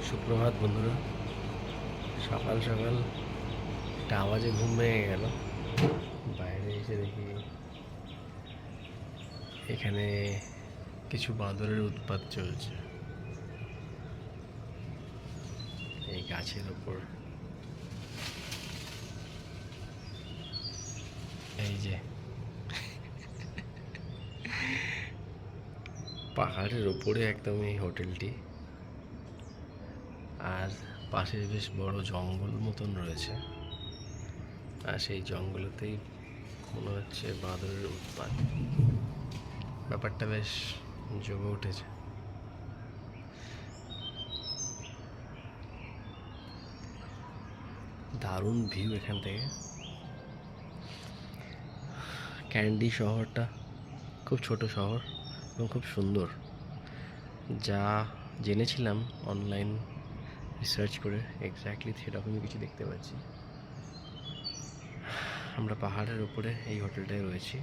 সুপ্রভাত বন্ধুরা। সকাল সকাল একটা আওয়াজে ঘুম ভেঙে গেল। বাইরে এসে দেখি এখানে কিছু বাঁদরের উৎপাত চলছে এই গাছের ওপর। এই যে পাহাড়ের ওপরে একদম এই হোটেলটি, আর পাশে বেশ বড় জঙ্গল মতন রয়েছে, আর সেই জঙ্গলতেই মনে হচ্ছে বাঁদরের উৎপাত। ব্যাপারটা বেশ জমে উঠেছে। দারুণ ভিউ এখান থেকে। ক্যান্ডি শহরটা খুব ছোট শহর এবং খুব সুন্দর। যা জেনেছিলাম অনলাইন রিসার্চ করে এক্স্যাক্টলি সেরকমই কিছু দেখতে পাচ্ছি। আমরা পাহাড়ের উপরে এই হোটেলটায় রয়েছি।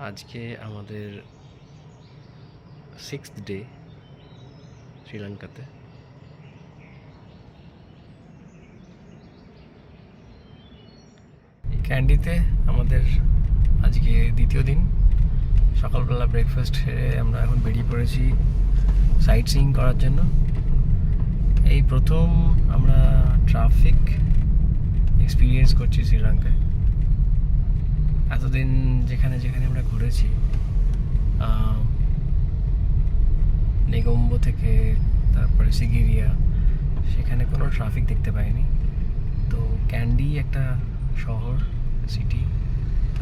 আজকে আমাদের 6th ডে শ্রীলঙ্কাতে। ক্যান্ডিতে আমাদের আজকে দ্বিতীয় দিন। সকালবেলা ব্রেকফাস্ট সেরে আমরা এখন বেরিয়ে পড়েছি সাইট সিইং করার জন্য। এই প্রথম আমরা ট্রাফিক এক্সপিরিয়েন্স করছি শ্রীলঙ্কায়। এতদিন যেখানে যেখানে আমরা ঘুরেছি, নেগম্বো থেকে তারপরে সিগিরিয়া, সেখানে কোনো ট্রাফিক দেখতে পাইনি। তো ক্যান্ডি একটা শহর, সিটি,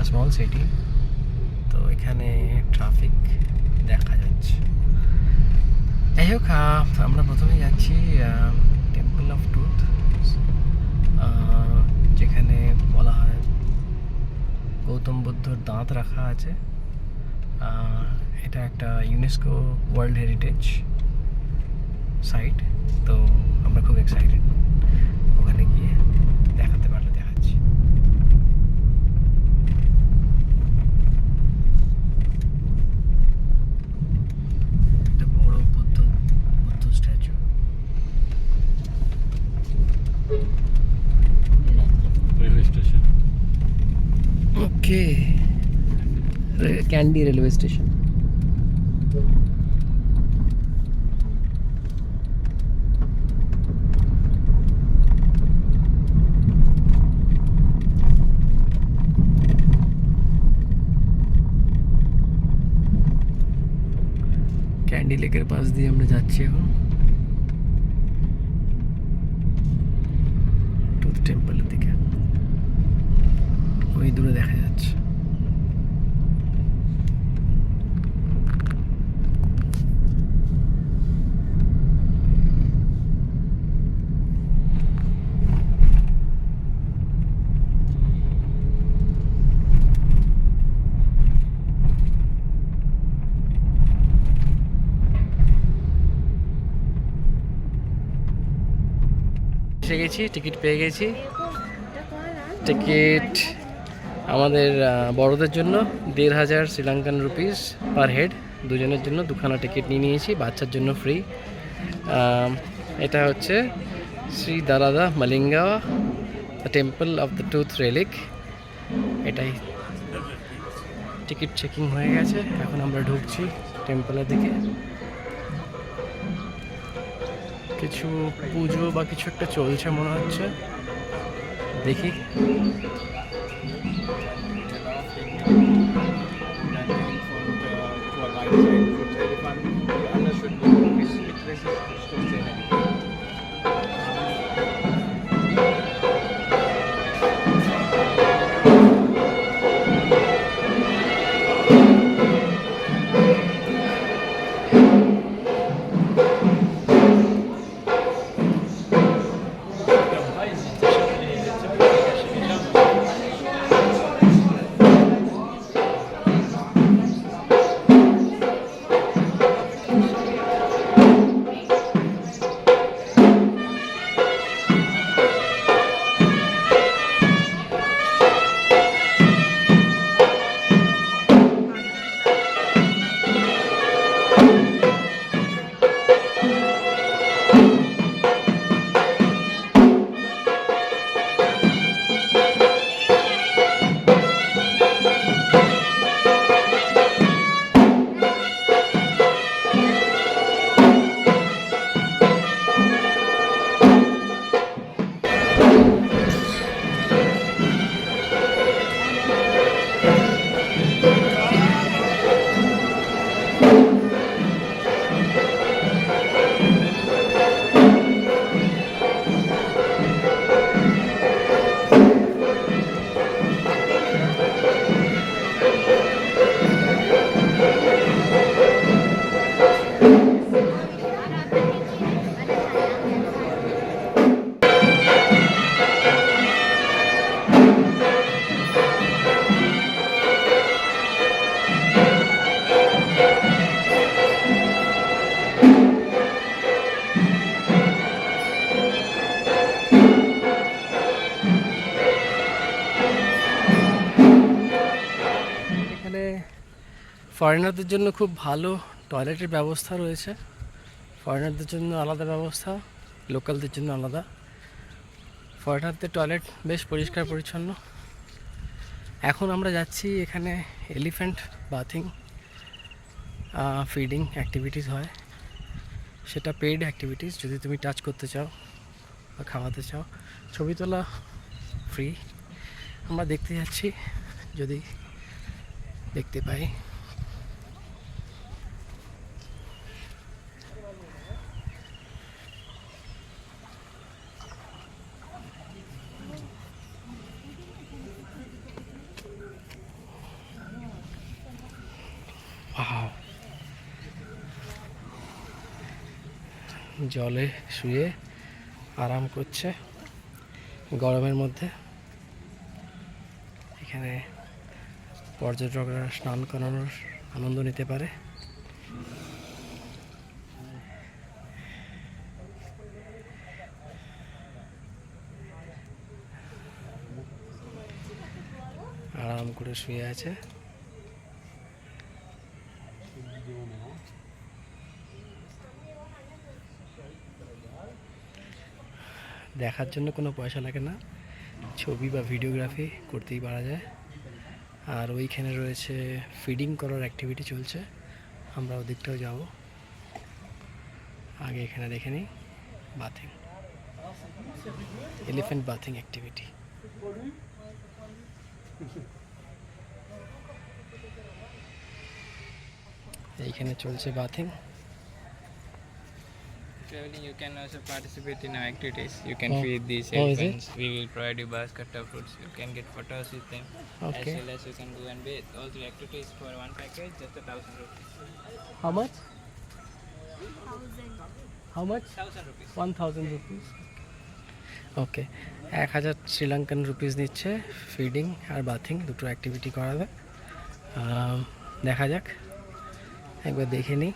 স্মল সিটি, তো এখানে ট্রাফিক দেখা যাচ্ছে। যাই হোক, আমরা প্রথমে যাচ্ছি টেম্পল অফ ট্রুথ, যেখানে বলা হয় গৌতম বুদ্ধর দাঁত রাখা আছে। এটা একটা ইউনেস্কো ওয়ার্ল্ড হেরিটেজ সাইট। তো আমরা খুব এক্সাইটেড, ওখানে গিয়ে দেখাতে পারলে দেখাচ্ছি। একটা বড় Buddha statue. Railway station. Okay, Kandy railway station. Kandy লেকের পাশ দিয়ে আমরা যাচ্ছি এখন টুথ টেম্পলের দিকে। ওই দূরে দেখা যাচ্ছে। এসে গেছি, টিকিট পেয়ে গেছি। টিকিট আমাদের বড়দের জন্য 1500 শ্রীলঙ্কান রুপিস পার হেড, দুজনের জন্য দুখানা টিকিট নিয়ে নিয়েছি, বাচ্চার জন্য ফ্রি। এটা হচ্ছে Sri Dalada Maligawa temple of the tooth relic. এটাই টিকিট চেকিং হয়ে গেছে, এখন আমরা ঢুকছি টেম্পলের দিকে। কিছু পুজো বা কিছু একটা চলছে মনে হচ্ছে, দেখি। ফরেনারদের জন্য খুব ভালো টয়লেটের ব্যবস্থা রয়েছে। ফরেনারদের জন্য আলাদা ব্যবস্থা, লোকালদের জন্য আলাদা। ফরেনারদের টয়লেট বেশ পরিষ্কার পরিচ্ছন্ন। এখন আমরা যাচ্ছি, এখানে এলিফ্যান্ট বাথিং ফিডিং অ্যাক্টিভিটিস হয়, সেটা পেইড অ্যাক্টিভিটিস। যদি তুমি টাচ করতে চাও বা খাওয়াতে চাও, ছবি তোলা ফ্রি। আমরা দেখতে যাচ্ছি, যদি দেখতে পাই। Wow. জলে শুয়ে আরাম করছে গরমের মধ্যে। এখানে পর্যটকরা স্নান করানোর আনন্দ নিতে পারে। আরাম করে শুয়ে আছে। দেখার জন্য কোনো পয়সা লাগে না, ছবি বা ভিডিওগ্রাফি করতেই পারা যায়। আর ওইখানে রয়েছে ফিডিং করার অ্যাক্টিভিটি চলছে, আমরা ওদিকটাও যাব। আগে এখানে দেখে নিই বাথিং, এলিফ্যান্ট বাথিং অ্যাক্টিভিটি। এইখানে চলছে bathing. Traveling, you can also participate in our activities. You can Oh. feed these Oh, is it? elephants. We will provide you basket of fruits. You can get photos with them. Okay. As well as you can go and bathe. All the activities for one package, just 1,000 rupees. How much? How much? 1,000 rupees. 1000 rupees. Okay, 1000 Sri Lankan rupees নিচ্ছে feeding আর bathing, দুটো activity করাবে। দেখা যাক, একবার দেখে নিই।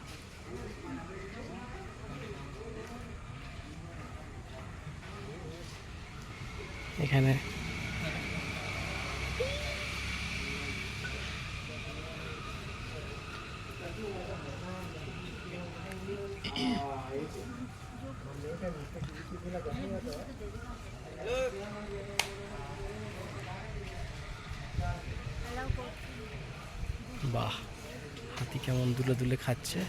এখানে বাহ, হাতি কেমন দুলে দুলে খাচ্ছে।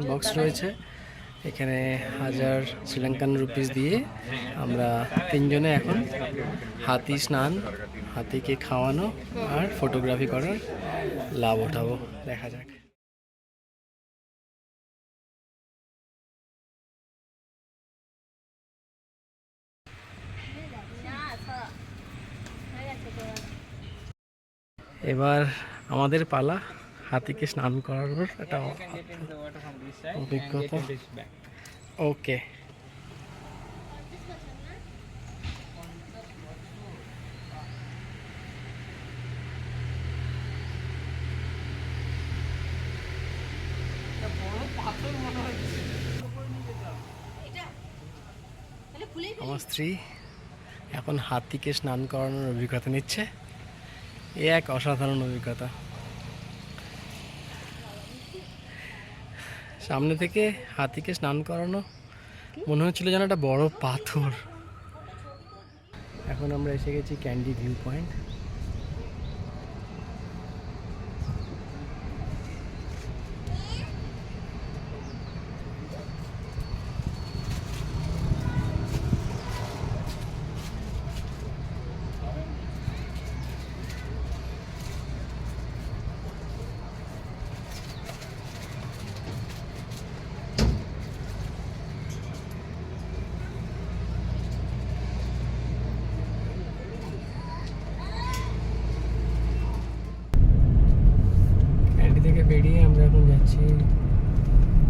বক্স রয়েছে এখানে, 1000 শ্রীলঙ্কান রুপিস দিয়ে আমরা তিনজনে এখন হাতি স্নান, হাতিকে খাওয়ানো আর ফটোগ্রাফি করার লাভ ওঠাবো। দেখা যাক। এবার আমাদের পালা হাতিকে স্নান করানোর। একটা You can get into the water from this side and get অভিজ্ঞতা। in this back. ওকে, আমার স্ত্রী এখন হাতিকে স্নান করানোর অভিজ্ঞতা নিচ্ছে। এ এক অসাধারণ অভিজ্ঞতা। সামনে থেকে হাতিকে স্নান করানো মনে হচ্ছিল যেন একটা বড় পাথর। এখন আমরা এসে গেছি ক্যান্ডি ভিউ পয়েন্ট। থেকে বেরিয়ে আমরা এখন যাচ্ছি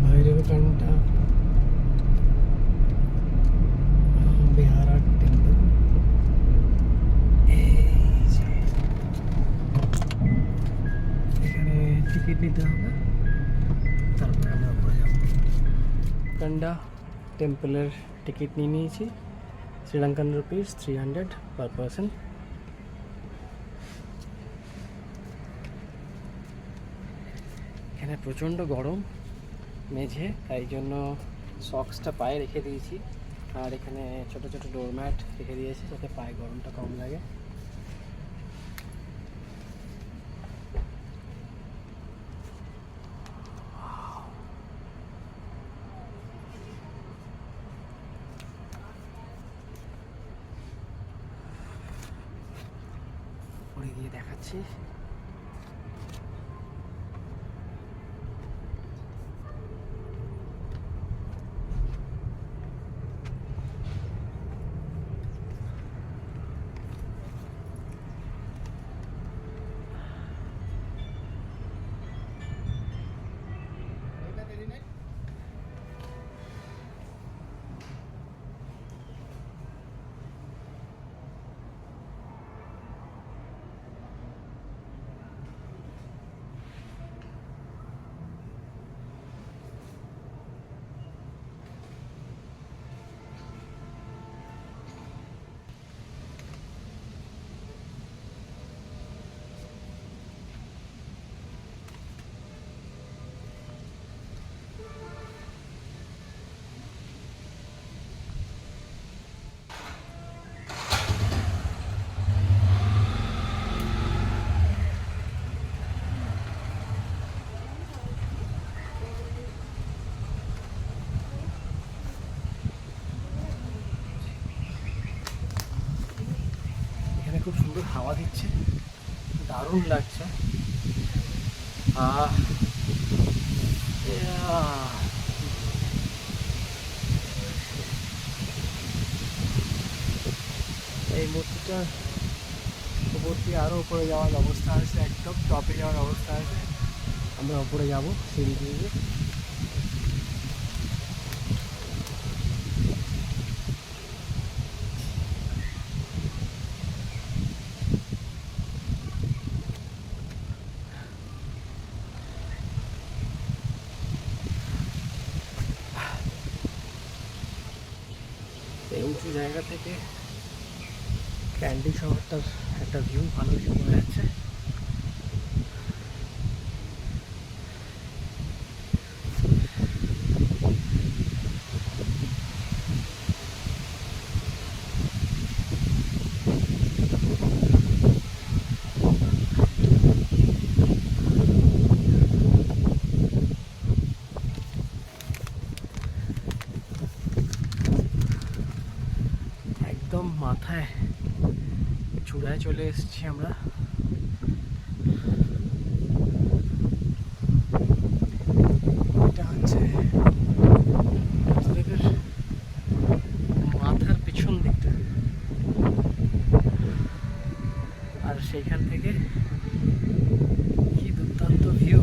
ভৈরবকান্ডা বিহারা টেম্পল। এখানে টিকিট নিতে হবে, তারপরে আমরা উপরে যাব। কান্ডা টেম্পলের টিকিট নিয়ে নিয়েছি, শ্রীলঙ্কান রুপিস 300 পার পারসন। এখানে প্রচণ্ড গরম মেঝে, তাই জন্য সক্সটা পায়ে রেখে দিয়েছি। আর এখানে ছোট ছোট ডোরম্যাট রেখে দিয়েছি যাতে পায়ে গরমটা কম লাগে। উপরে গিয়ে দেখাচ্ছি। খুব সুন্দর হাওয়া দিচ্ছে, দারুণ লাগছে। এই মূর্তিটার উপর দিয়ে আরও উপরে যাওয়ার অবস্থা আছে, একদম টপে যাওয়ার অবস্থা আছে। আমরা উপরে যাব সিঁড়ি দিয়ে। এই উঁচু জায়গা থেকে ক্যান্ডি শহরটার একটা ভিউ, ভালো ভিউ বোঝা যাচ্ছে। একদম মাথায় চূড়ায় চলে এসেছি আমরা। এটা হচ্ছে মাথার পিছন দিকটা, আর সেইখান থেকে কি দুর্দান্ত ভিউ।